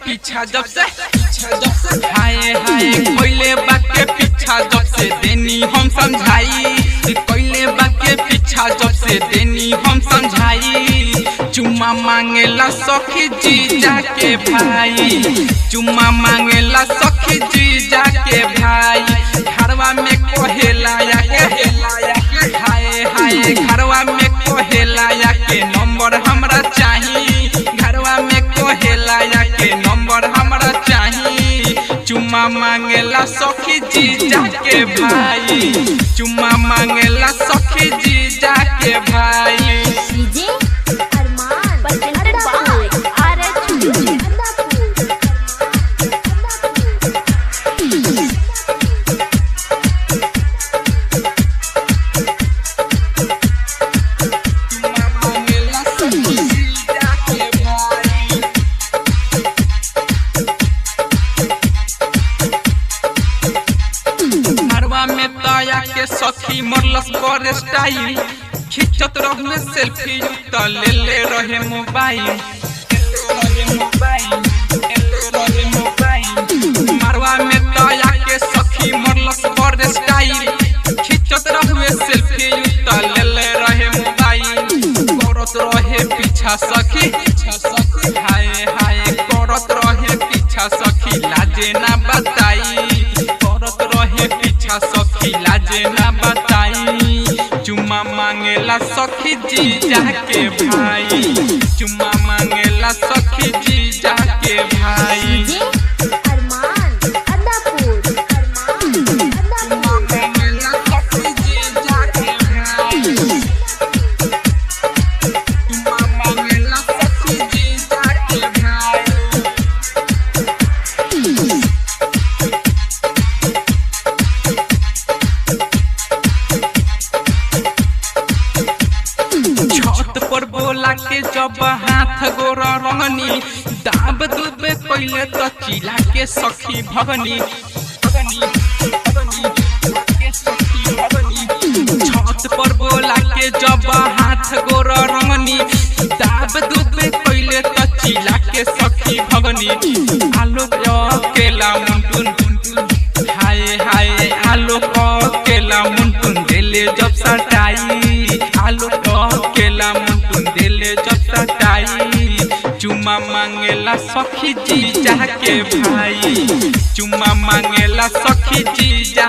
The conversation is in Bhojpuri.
पीछा जब से हाय हाय कोइले बात के पीछा जब से देनी हम समझाई कोइले बात के पीछा जब से देनी हम समझाई चुम्मा मांगेला सखी जी जाके भाई चुम्मा मांगेला सखी जी जाके भाई घरवा में कोहेला या के हाय हाय घरवा में कोहेला या के नंबर हमरा चाहिए घरवा में कोहेला या के नंबर हमरा चाहिए चुम्मा मांगेला सखी जी जाके भाई चुम्मा मांगेला सखी जी जाके भाई के सखी मरलस पर स्टाइल खिंचत रहुए सेल्फी त ले रहे मोबाइल मारवा में तया के सखी मरलस पर स्टाइल खिंचत रहुए सेल्फी त ले रहे मोबाइल करत रहे पीछा सखी हाय हाय करत रहे पीछा सखी लाजे ना बताई करत रहे पीछा सखी लाजे ना बताई चुम्मा मांगेला सखी जी जाके भाई चुम्मा मांगेला सखी जी जाके भाई बोला के जब हाथ गोरा रंगनी दाब दुबे पहले तो चिला के सखी भगनी छत पर बोला के जब हाथ गोरा रंगनी दाब दुबे पहले तो चिला के सखी भगनी आलोक केला मुंटुन हाय हाय आलोक केला मुंटुन दिले जब सटाई आलोक केला मुंटुन दिले जब सटाई चुम्मा मांगेला सखी जी जाके भाई चुम्मा मांगेला सखी जी जा